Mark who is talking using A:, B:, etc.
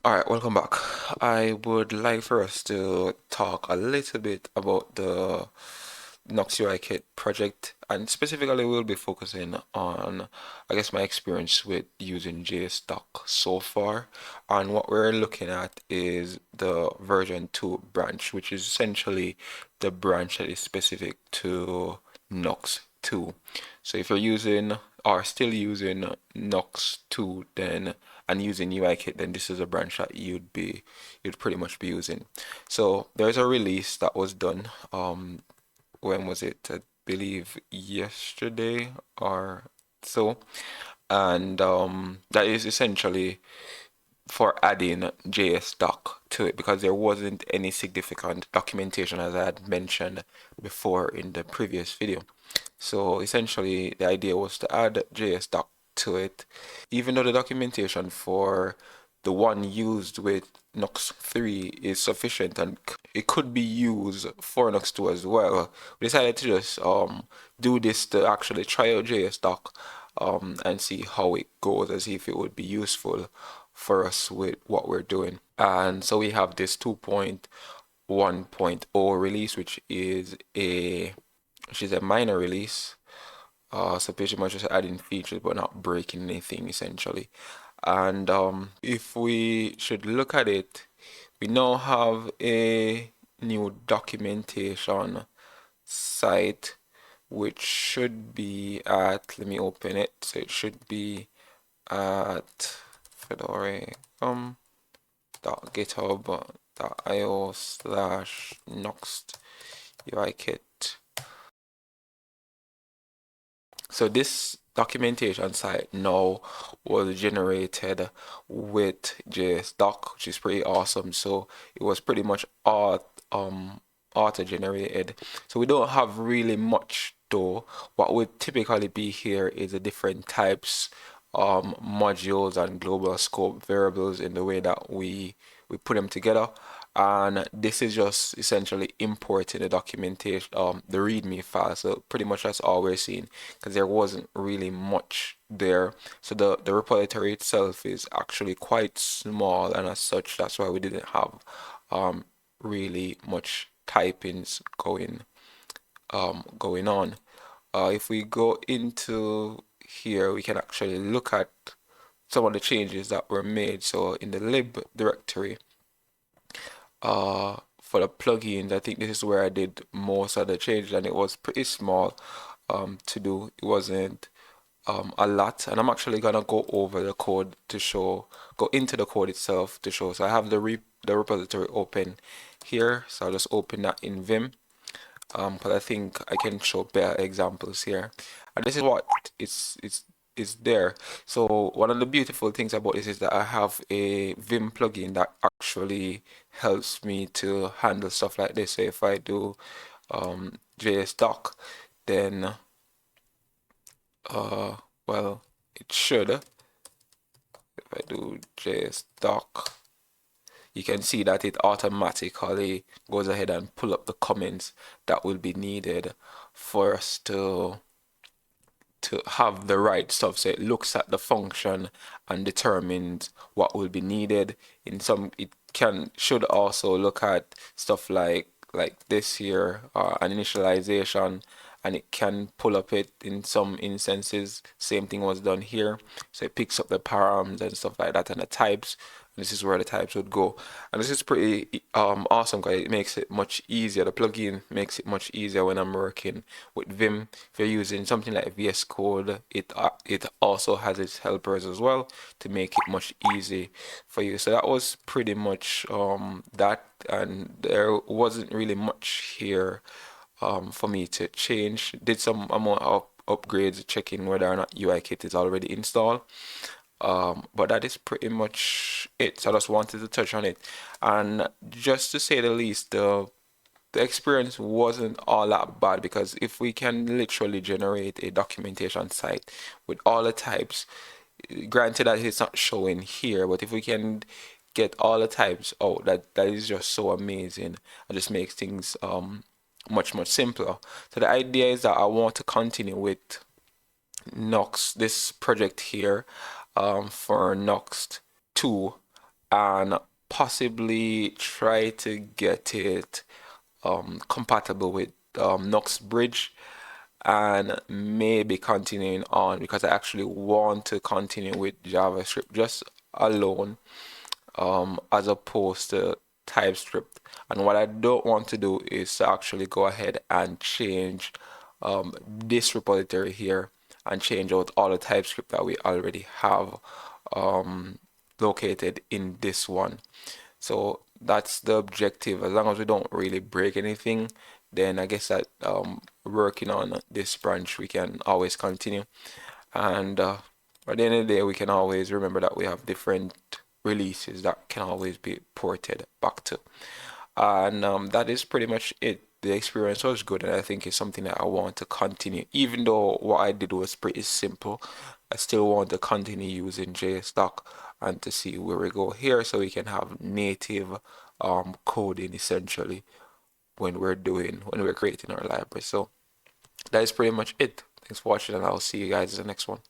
A: Alright, welcome back. I would like for us to talk a little bit about the Nuxt Uikit project, and specifically we'll be focusing on, I guess, my experience with using JsDoc so far. And what we're looking at is the version 2 branch, which is essentially the branch that is specific to Nuxt 2. So if you're using or still using Nuxt 2, then and using Uikit, then this is a branch that you'd pretty much be using. So there's a release that was done. When was it? I believe yesterday or so, and that is essentially for adding JsDoc to it because there wasn't any significant documentation as I had mentioned before in the previous video. So essentially the idea was to add JsDoc to it, even though the documentation for the one used with Nuxt 3 is sufficient and it could be used for Nuxt 2 as well. We decided to just do this to actually try out JsDoc and see how it goes, and see if it would be useful for us with what we're doing. And so we have this 2.1.0 release, which is a minor release. So pretty much just adding features but not breaking anything essentially. And if we should look at it, we now have a new documentation site which should be at, let me open it, so it should be at fedorae.github.io/nuxt uikit. So this documentation site now was generated with JsDoc, which is pretty awesome. So it was pretty much auto-generated. So we don't have really much though. What would typically be here is the different types, modules and global scope variables in the way that we put them together. And this is just essentially importing the documentation, the README file. So pretty much that's all we're seeing because there wasn't really much there. So the repository itself is actually quite small, and as such, that's why we didn't have really much typings going on. If we go into here, we can actually look at some of the changes that were made. So in the lib directory, for the plugins, I think this is where I did most of the changes, and it was pretty small to do. It wasn't a lot, and I'm actually gonna go over the code to show, go into the code itself to show. So I have the repository open here, so I'll just open that in Vim, because I think I can show better examples here. And this is what is there. So one of the beautiful things about this is that I have a Vim plugin that actually helps me to handle stuff like this. So if I do JsDoc, then well, it should. If I do JsDoc, you can see that it automatically goes ahead and pull up the comments that will be needed for us to have the right stuff. So it looks at the function and determines what will be needed. In some, it should also look at stuff like this here, an initialization, and it can pull up it in some instances. Same thing was done here. So it picks up the params and stuff like that and the types. This is where the types would go, and this is pretty awesome because it makes it much easier. The plugin makes it much easier when I'm working with Vim. If you're using something like VS Code, it also has its helpers as well to make it much easy for you. So that was pretty much that, and there wasn't really much here for me to change. Did some amount of upgrades, checking whether or not Uikit is already installed. But that is pretty much it. So I just wanted to touch on it. And just to say the least, the experience wasn't all that bad, because if we can literally generate a documentation site with all the types, granted that it's not showing here, but if we can get all the types out, that is just so amazing and just makes things much simpler. So the idea is that I want to continue with Nuxt, this project here, for Nuxt 2, and possibly try to get it compatible with Nuxt Bridge, and maybe continuing on, because I actually want to continue with JavaScript just alone, as opposed to TypeScript. And what I don't want to do is to actually go ahead and change this repository here and change out all the TypeScript that we already have um, located in this one. So that's the objective. As long as we don't really break anything, then I guess that working on this branch we can always continue. And at the end of the day, we can always remember that we have different releases that can always be ported back to. And that is pretty much it. The experience was good, and I think it's something that I want to continue. Even though what I did was pretty simple, I still want to continue using JsDoc and to see where we go here, so we can have native coding essentially when we're creating our library. So that is pretty much it. Thanks for watching, and I'll see you guys in the next one.